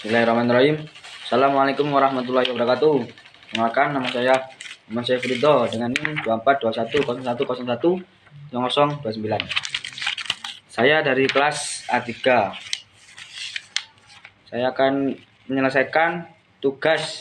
Bismillahirrahmanirrahim. Assalamualaikum warahmatullahi wabarakatuh. Perkenalkan, nama saya Frido dengan NIM 242101010029. Saya dari kelas A3. Saya akan menyelesaikan tugas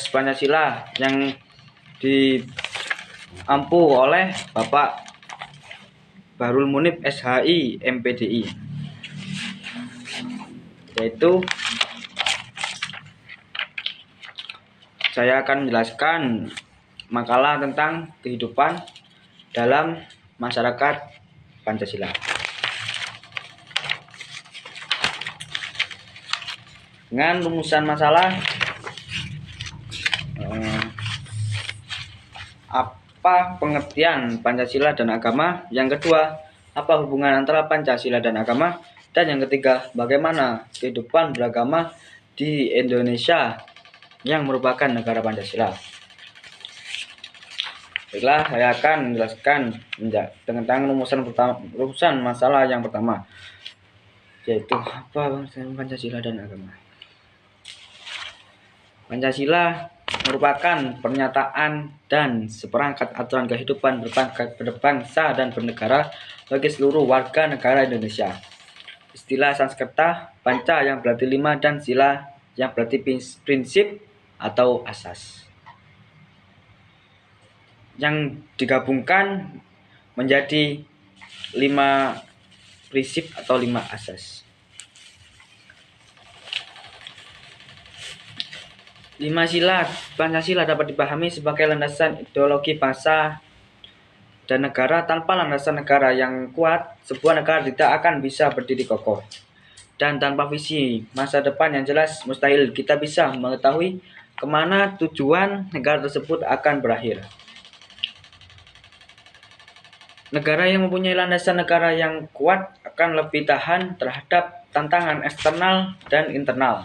Pancasila yang diampu oleh Bapak Bahrul Munib SHI MPDI, yaitu saya akan menjelaskan makalah tentang kehidupan dalam masyarakat Pancasila dengan rumusan masalah apa pengertian Pancasila dan agama, yang kedua apa hubungan antara Pancasila dan agama, dan yang ketiga bagaimana kehidupan beragama di Indonesia yang merupakan negara Pancasila. Baiklah, saya akan menjelaskan tentang rumusan masalah yang pertama, yaitu apa Pancasila dan agama. Pancasila merupakan pernyataan dan seperangkat aturan kehidupan berbangsa dan bernegara bagi seluruh warga negara Indonesia. Istilah Sanskerta Panca yang berarti 5 dan Sila yang berarti prinsip atau asas, yang digabungkan menjadi 5 prinsip atau 5 asas. 5 sila Pancasila dapat dipahami sebagai landasan ideologi bangsa dan negara. Tanpa landasan negara yang kuat, sebuah negara tidak akan bisa berdiri kokoh. Dan tanpa visi masa depan yang jelas, mustahil kita bisa mengetahui kemana tujuan negara tersebut akan berakhir. Negara yang mempunyai landasan negara yang kuat akan lebih tahan terhadap tantangan eksternal dan internal.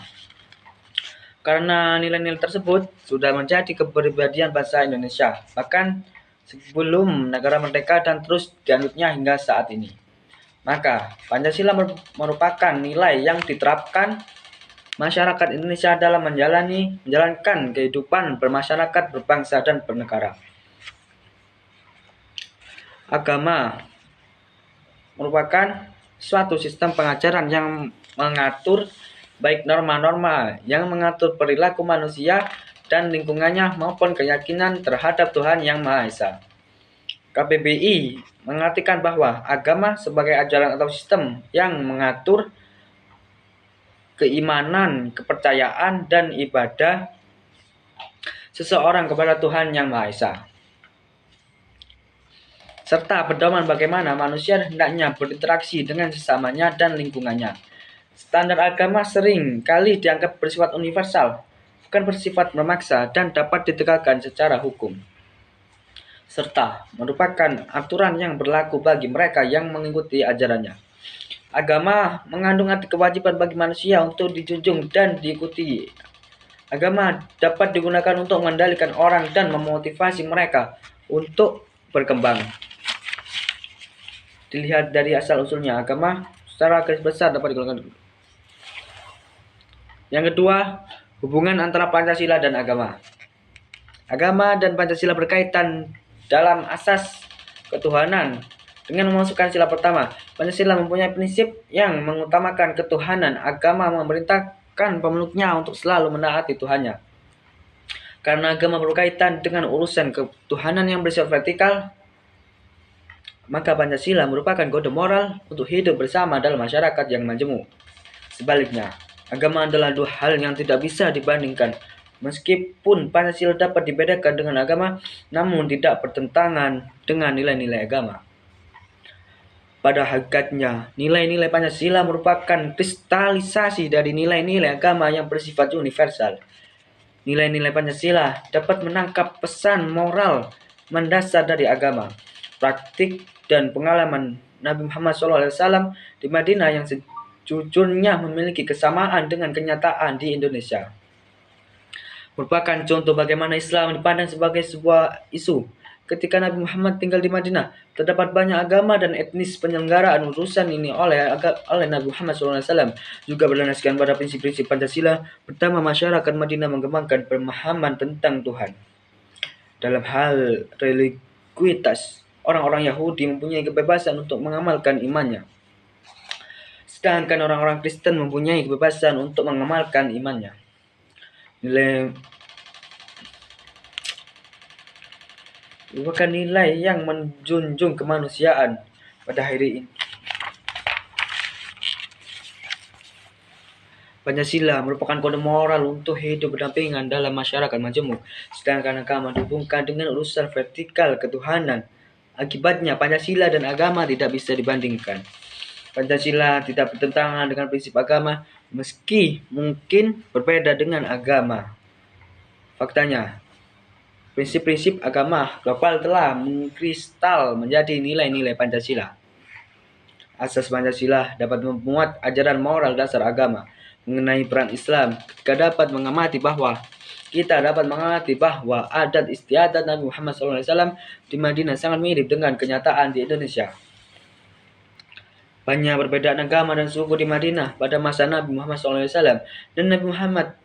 Karena nilai-nilai tersebut sudah menjadi kepribadian bangsa Indonesia, bahkan sebelum negara merdeka dan terus dianutnya hingga saat ini. Maka Pancasila merupakan nilai yang diterapkan masyarakat Indonesia dalam menjalankan kehidupan bermasyarakat, berbangsa, dan bernegara. Agama merupakan suatu sistem pengajaran yang mengatur baik norma-norma yang mengatur perilaku manusia dan lingkungannya maupun keyakinan terhadap Tuhan Yang Maha Esa. KBBI mengartikan bahwa agama sebagai ajaran atau sistem yang mengatur keimanan, kepercayaan, dan ibadah seseorang kepada Tuhan Yang Maha Esa, serta pedoman bagaimana manusia hendaknya berinteraksi dengan sesamanya dan lingkungannya. Standar agama sering kali dianggap bersifat universal, bukan bersifat memaksa, dan dapat ditegakkan secara hukum, serta merupakan aturan yang berlaku bagi mereka yang mengikuti ajarannya. Agama mengandung arti kewajiban bagi manusia untuk dijunjung dan diikuti. Agama dapat digunakan untuk mengendalikan orang dan memotivasi mereka untuk berkembang. Dilihat dari asal-usulnya, agama secara garis besar dapat digolongkan. Yang kedua, hubungan antara Pancasila dan agama. Agama dan Pancasila berkaitan dalam asas ketuhanan. Dengan memasukkan sila pertama, Pancasila mempunyai prinsip yang mengutamakan ketuhanan. Agama memerintahkan pemeluknya untuk selalu menaati Tuhannya. Karena agama berkaitan dengan urusan ketuhanan yang bersifat vertikal, maka Pancasila merupakan kode moral untuk hidup bersama dalam masyarakat yang majemuk. Sebaliknya, agama adalah dua hal yang tidak bisa dibandingkan. Meskipun Pancasila dapat dibedakan dengan agama, namun tidak bertentangan dengan nilai-nilai agama. Pada hakikatnya, nilai-nilai Pancasila merupakan kristalisasi dari nilai-nilai agama yang bersifat universal. Nilai-nilai Pancasila dapat menangkap pesan moral mendasar dari agama, praktik, dan pengalaman Nabi Muhammad SAW di Madinah yang sejujurnya memiliki kesamaan dengan kenyataan di Indonesia. Merupakan contoh bagaimana Islam dipandang sebagai sebuah isu ketika Nabi Muhammad tinggal di Madinah, terdapat banyak agama dan etnis. Penyelenggaraan urusan ini oleh Nabi Muhammad SAW juga berlandaskan pada prinsip-prinsip Pancasila. Pertama, masyarakat Madinah mengembangkan pemahaman tentang Tuhan. Dalam hal religiusitas, orang-orang Yahudi mempunyai kebebasan untuk mengamalkan imannya, sedangkan orang-orang Kristen mempunyai kebebasan untuk mengamalkan imannya. Merupakan nilai yang menjunjung kemanusiaan pada hari ini. Pancasila merupakan kode moral untuk hidup berdampingan dalam masyarakat majemuk, sedangkan agama dihubungkan dengan urusan vertikal ketuhanan. Akibatnya, Pancasila dan agama tidak bisa dibandingkan. Pancasila tidak bertentangan dengan prinsip agama, meski mungkin berbeda dengan agama. Faktanya, prinsip-prinsip agama global telah mengkristal menjadi nilai-nilai Pancasila. Asas Pancasila dapat memuat ajaran moral dasar agama mengenai peran Islam. Kita dapat mengamati bahwa adat istiadat Nabi Muhammad SAW di Madinah sangat mirip dengan kenyataan di Indonesia. Banyak perbedaan agama dan suku di Madinah pada masa Nabi Muhammad SAW, dan Nabi Muhammad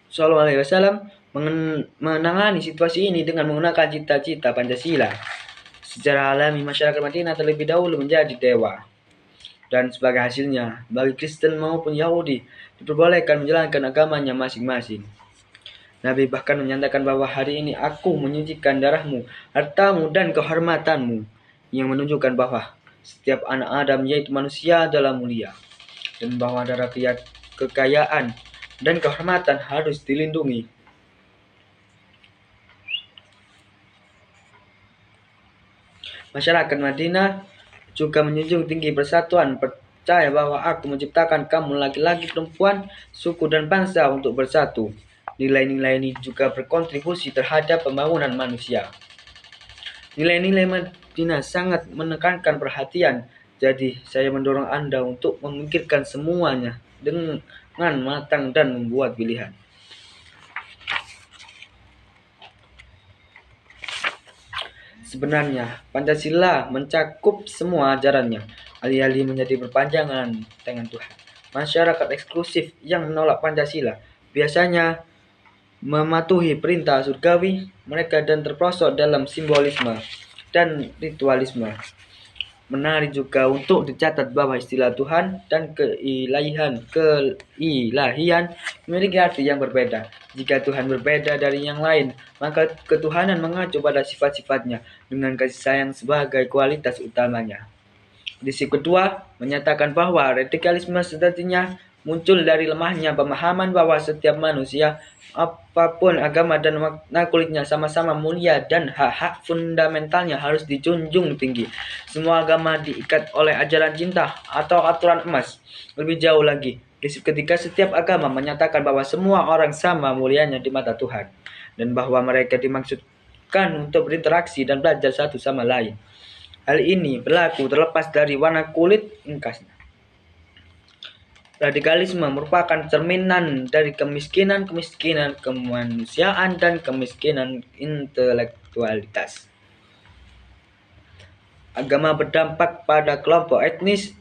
SAW menangani situasi ini dengan menggunakan cita-cita Pancasila. Secara alami, masyarakat Madinah terlebih dahulu menjadi dewa, dan sebagai hasilnya, bagi Kristen maupun Yahudi diperbolehkan menjalankan agamanya masing-masing. Nabi bahkan menyatakan bahwa hari ini aku menyucikan darahmu, hartamu, dan kehormatanmu, yang menunjukkan bahwa setiap anak Adam yaitu manusia adalah mulia, dan bahwa darah kekayaan dan kehormatan harus dilindungi. Masyarakat Madinah juga menjunjung tinggi persatuan, percaya bahwa aku menciptakan kamu laki-laki, perempuan, suku, dan bangsa untuk bersatu. Nilai-nilai ini juga berkontribusi terhadap pembangunan manusia. Nilai-nilai Madinah sangat menekankan perhatian, jadi saya mendorong Anda untuk memikirkan semuanya dengan matang dan membuat pilihan. Sebenarnya, Pancasila mencakup semua ajarannya, alih-alih menjadi berpanjangan dengan Tuhan. Masyarakat eksklusif yang menolak Pancasila biasanya mematuhi perintah surgawi mereka dan terperosok dalam simbolisme dan ritualisme. Menarik juga untuk dicatat bahwa istilah Tuhan dan keilahian memiliki arti yang berbeda. Jika Tuhan berbeda dari yang lain, maka ketuhanan mengacu pada sifat-sifatnya dengan kasih sayang sebagai kualitas utamanya. Prinsip kedua menyatakan bahwa radikalisme sejatinya muncul dari lemahnya pemahaman bahwa setiap manusia, apapun agama dan warna kulitnya, sama-sama mulia dan hak-hak fundamentalnya harus dijunjung tinggi. Semua agama diikat oleh ajaran cinta atau aturan emas. Lebih jauh lagi, prinsip ketiga, setiap agama menyatakan bahwa semua orang sama mulianya di mata Tuhan, dan bahwa mereka dimaksudkan untuk berinteraksi dan belajar satu sama lain. Hal ini berlaku terlepas dari warna kulit engkasnya. Radikalisme merupakan cerminan dari kemiskinan kemanusiaan dan kemiskinan intelektualitas. Agama berdampak pada kelompok etnis,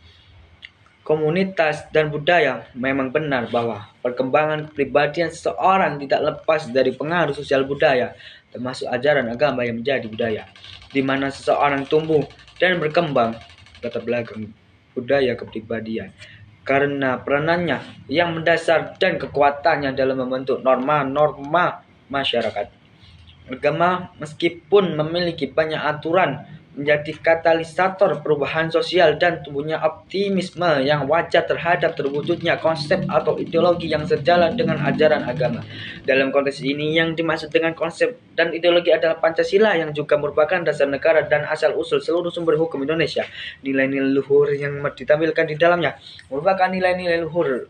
komunitas, dan budaya. Memang benar bahwa perkembangan kepribadian seseorang tidak lepas dari pengaruh sosial budaya, termasuk ajaran agama yang menjadi budaya, di mana seseorang tumbuh dan berkembang latar belakang budaya kepribadian, karena peranannya yang mendasar dan kekuatannya dalam membentuk norma-norma masyarakat. Agama meskipun memiliki banyak aturan, menjadi katalisator perubahan sosial dan tumbuhnya optimisme yang wajar terhadap terwujudnya konsep atau ideologi yang sejalan dengan ajaran agama. Dalam konteks ini, yang dimaksud dengan konsep dan ideologi adalah Pancasila yang juga merupakan dasar negara dan asal-usul seluruh sumber hukum Indonesia. Nilai-nilai luhur yang ditampilkan di dalamnya merupakan nilai-nilai luhur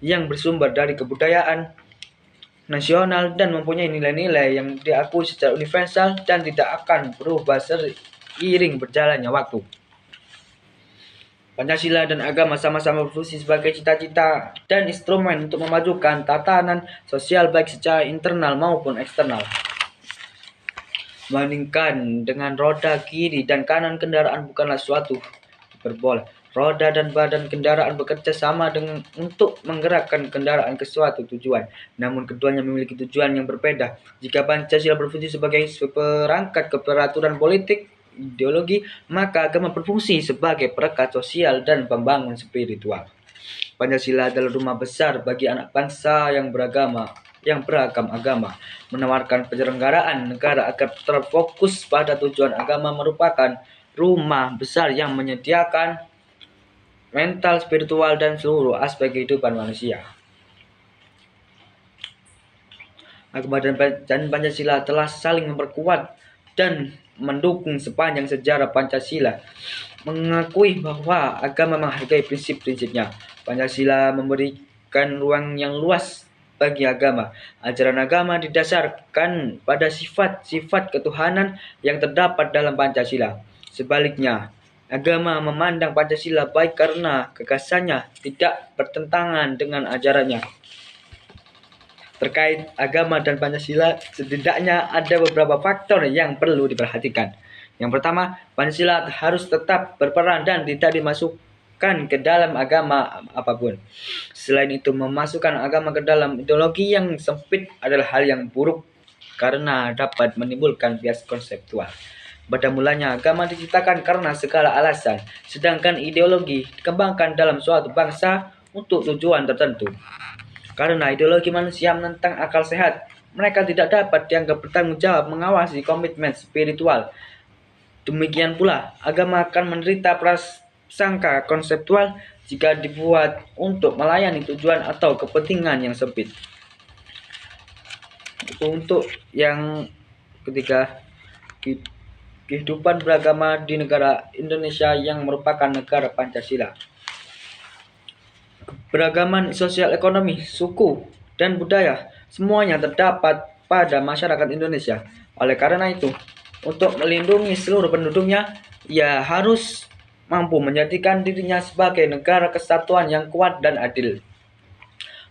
yang bersumber dari kebudayaan nasional dan mempunyai nilai-nilai yang diakui secara universal dan tidak akan berubah seiring berjalannya waktu. Pancasila dan agama sama-sama berfungsi sebagai cita-cita dan instrumen untuk memajukan tatanan sosial baik secara internal maupun eksternal. Membandingkan dengan roda kiri dan kanan kendaraan bukanlah suatu hiperbola. Roda dan badan kendaraan bekerja sama untuk menggerakkan kendaraan ke suatu tujuan. Namun keduanya memiliki tujuan yang berbeda. Jika Pancasila berfungsi sebagai perangkat keperaturan politik, ideologi, maka agama berfungsi sebagai perekat sosial dan pembangun spiritual. Pancasila adalah rumah besar bagi anak bangsa yang beragam agama, menawarkan penyelenggaraan negara agar terfokus pada tujuan. Agama merupakan rumah besar yang menyediakan mental, spiritual, dan seluruh aspek kehidupan manusia. Agama dan Pancasila telah saling memperkuat dan mendukung sepanjang sejarah. Pancasila mengakui bahwa agama menghargai prinsip-prinsipnya. Pancasila memberikan ruang yang luas bagi agama. Ajaran agama didasarkan pada sifat-sifat ketuhanan yang terdapat dalam Pancasila. Sebaliknya, agama memandang Pancasila baik karena gagasannya tidak bertentangan dengan ajarannya. Terkait agama dan Pancasila, setidaknya ada beberapa faktor yang perlu diperhatikan. Yang pertama, Pancasila harus tetap berperan dan tidak dimasukkan ke dalam agama apapun. Selain itu, memasukkan agama ke dalam ideologi yang sempit adalah hal yang buruk karena dapat menimbulkan bias konseptual. Pada mulanya, agama diciptakan karena segala alasan, sedangkan ideologi dikembangkan dalam suatu bangsa untuk tujuan tertentu. Karena ideologi manusia menentang akal sehat, mereka tidak dapat dianggap bertanggung jawab mengawasi komitmen spiritual. Demikian pula, agama akan menderita prasangka konseptual jika dibuat untuk melayani tujuan atau kepentingan yang sempit. Untuk yang ketiga, kehidupan beragama di negara Indonesia yang merupakan negara Pancasila. Beragaman sosial, ekonomi, suku, dan budaya semuanya terdapat pada masyarakat Indonesia. Oleh karena itu, untuk melindungi seluruh penduduknya, ia harus mampu menjadikan dirinya sebagai negara kesatuan yang kuat dan adil.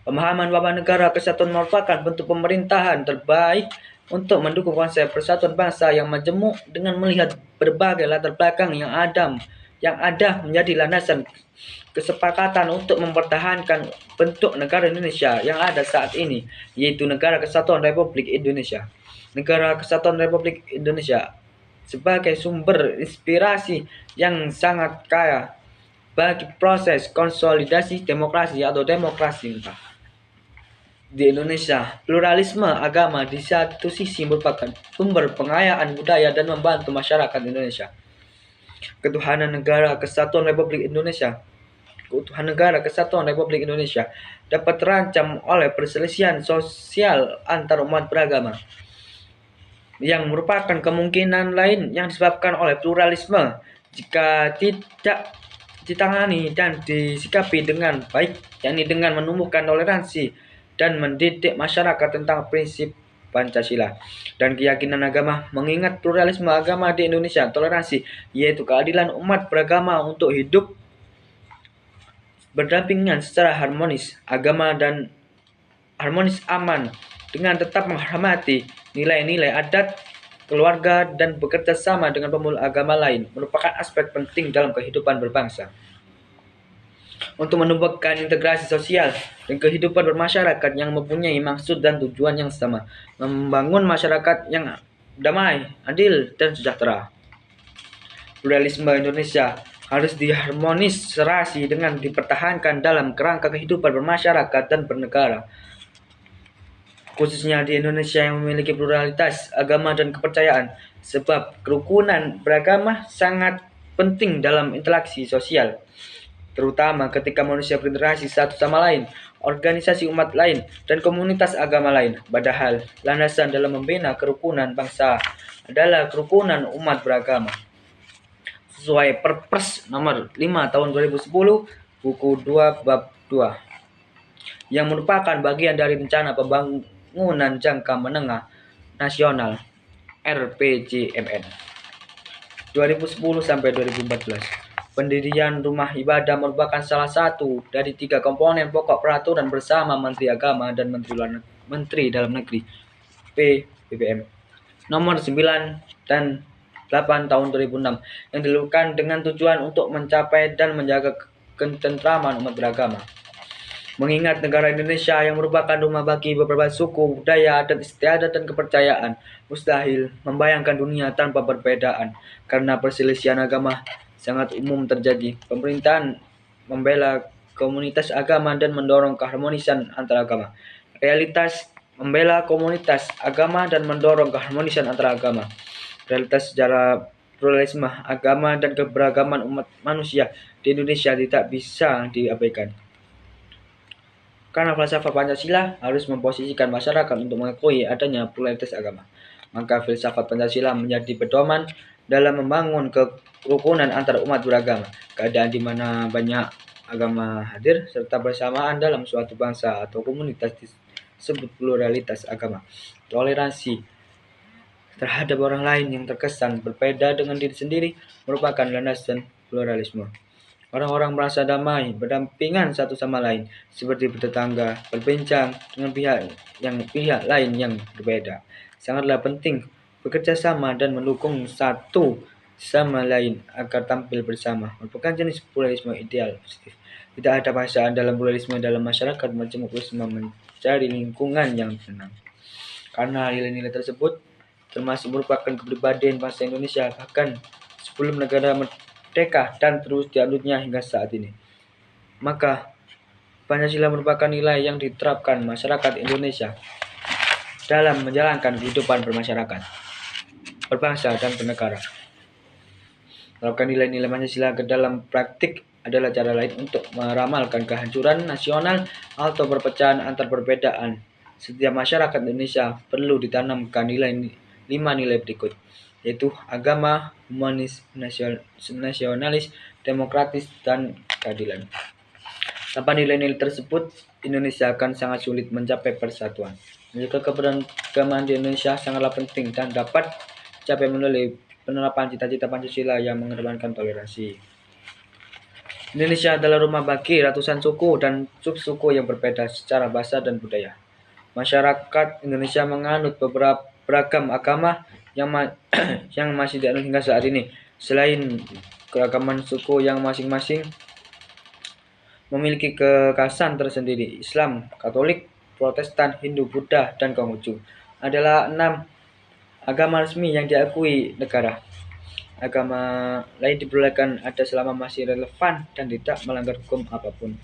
Pemahaman bahwa negara kesatuan merupakan bentuk pemerintahan terbaik untuk mendukung konsep persatuan bangsa yang majemuk dengan melihat berbagai latar belakang yang ada menjadi landasan kesepakatan untuk mempertahankan bentuk negara Indonesia yang ada saat ini, yaitu Negara Kesatuan Republik Indonesia. Negara Kesatuan Republik Indonesia sebagai sumber inspirasi yang sangat kaya bagi proses konsolidasi demokrasi atau demokrasi. Di Indonesia, pluralisme agama di satu sisi merupakan sumber pengayaan budaya dan membantu masyarakat Indonesia. Keutuhan Negara Kesatuan Republik Indonesia dapat terancam oleh perselisihan sosial antar umat beragama, yang merupakan kemungkinan lain yang disebabkan oleh pluralisme. Jika tidak ditangani dan disikapi dengan baik, yakni dengan menumbuhkan toleransi dan mendidik masyarakat tentang prinsip Pancasila dan keyakinan agama, mengingat pluralisme agama di Indonesia, toleransi yaitu keadilan umat beragama untuk hidup berdampingan secara harmonis, aman dengan tetap menghormati nilai-nilai adat keluarga dan bekerja sama dengan pemeluk agama lain merupakan aspek penting dalam kehidupan berbangsa. Untuk menumbuhkan integrasi sosial dan kehidupan bermasyarakat yang mempunyai maksud dan tujuan yang sama, membangun masyarakat yang damai, adil, dan sejahtera. Pluralisme Indonesia harus diharmonisasi dengan dipertahankan dalam kerangka kehidupan bermasyarakat dan bernegara, khususnya di Indonesia yang memiliki pluralitas agama dan kepercayaan, sebab kerukunan beragama sangat penting dalam interaksi sosial, terutama ketika manusia berinteraksi satu sama lain, organisasi umat lain, dan komunitas agama lain. Padahal landasan dalam membina kerukunan bangsa adalah kerukunan umat beragama. Sesuai Perpres nomor 5 tahun 2010, buku 2 bab 2, yang merupakan bagian dari Rencana Pembangunan Jangka Menengah Nasional (RPJMN) 2010-2014. Pendirian rumah ibadah merupakan salah satu dari 3 komponen pokok peraturan bersama Menteri Agama dan Menteri Dalam Negeri (PBM). Nomor 9 dan 8 tahun 2006 yang dilakukan dengan tujuan untuk mencapai dan menjaga ketentraman umat beragama. Mengingat negara Indonesia yang merupakan rumah bagi beberapa suku, budaya, adat istiadat, dan kepercayaan, mustahil membayangkan dunia tanpa perbedaan. Karena perselisihan agama sangat umum terjadi, pemerintahan membela komunitas agama dan mendorong keharmonisan antar agama. Realitas membela komunitas agama dan mendorong keharmonisan antar agama. Realitas sejarah pluralisme agama dan keberagaman umat manusia di Indonesia tidak bisa diabaikan. Karena falsafah Pancasila harus memposisikan masyarakat untuk mengakui adanya pluralitas agama, maka filsafat Pancasila menjadi pedoman dalam membangun kerukunan antar umat beragama. Keadaan di mana banyak agama hadir serta bersamaan dalam suatu bangsa atau komunitas disebut pluralitas agama. Toleransi terhadap orang lain yang terkesan berbeda dengan diri sendiri merupakan landasan pluralisme. Orang-orang merasa damai, berdampingan satu sama lain, seperti bertetangga, berbincang dengan pihak lain yang berbeda. Sangatlah penting bekerja sama dan mendukung satu sama lain agar tampil bersama. Merupakan jenis pluralisme ideal positif. Tidak ada paksaan dalam pluralisme dalam masyarakat, macam pluralisme mencari lingkungan yang tenang. Karena nilai-nilai tersebut termasuk merupakan kepribadian bangsa Indonesia bahkan sebelum negara merdeka dan terus dianutnya hingga saat ini. Maka Pancasila merupakan nilai yang diterapkan masyarakat Indonesia dalam menjalankan kehidupan bermasyarakat, berbangsa, dan bernegara. Menerapkan nilai-nilai Pancasila ke dalam praktik adalah cara lain untuk meramalkan kehancuran nasional atau perpecahan antar perbedaan. Setiap masyarakat Indonesia perlu ditanamkan lima nilai berikut, yaitu agama, humanis, nasionalis, demokratis, dan keadilan. Tanpa nilai-nilai tersebut, Indonesia akan sangat sulit mencapai persatuan. Menjaga keberagaman di Indonesia sangatlah penting dan dapat dicapai melalui penerapan cita-cita Pancasila yang mengedepankan toleransi. Indonesia adalah rumah bagi ratusan suku dan subsuku yang berbeda secara bahasa dan budaya. Masyarakat Indonesia menganut beragam agama yang masih dianut hingga saat ini. Selain keragaman suku yang masing-masing memiliki kekhasan tersendiri, Islam, Katolik, Protestan, Hindu, Buddha, dan Konghucu adalah 6 agama resmi yang diakui negara. Agama lain diperbolehkan ada selama masih relevan dan tidak melanggar hukum apapun.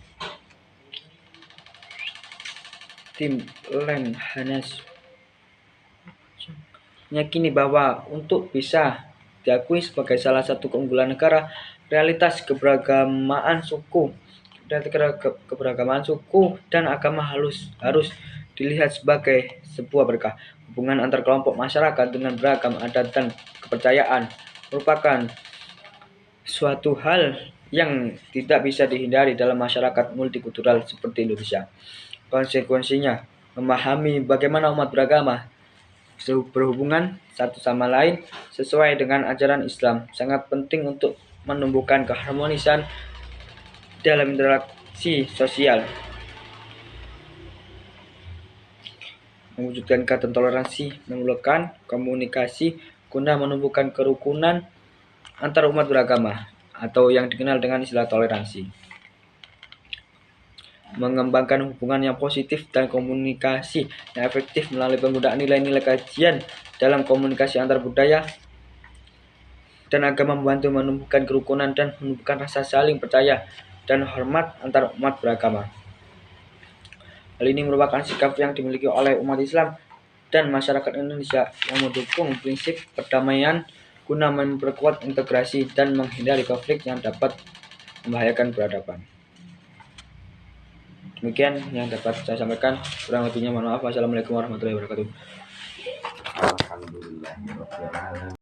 Tim Lemhanas meyakini bahwa untuk bisa diakui sebagai salah satu keunggulan negara, realitas keberagaman suku dan agama harus dilihat sebagai sebuah berkah. Hubungan antar kelompok masyarakat dengan beragam adat dan kepercayaan merupakan suatu hal yang tidak bisa dihindari dalam masyarakat multikultural seperti Indonesia. Konsekuensinya, memahami bagaimana umat beragama berhubungan satu sama lain sesuai dengan ajaran Islam sangat penting untuk menumbuhkan keharmonisan dalam interaksi sosial, mewujudkan kata toleransi, memerlukan komunikasi guna menumbuhkan kerukunan antar umat beragama atau yang dikenal dengan istilah toleransi. Mengembangkan hubungan yang positif dan komunikasi yang efektif melalui penggunaan nilai-nilai kajian dalam komunikasi antar budaya dan agama membantu menumbuhkan kerukunan dan menumbuhkan rasa saling percaya dan hormat antar umat beragama. Hal ini merupakan sikap yang dimiliki oleh umat Islam dan masyarakat Indonesia yang mendukung prinsip perdamaian guna memperkuat integrasi dan menghindari konflik yang dapat membahayakan peradaban. Demikian yang dapat saya sampaikan. Kurang lebihnya mohon maaf. Wassalamualaikum warahmatullahi wabarakatuh.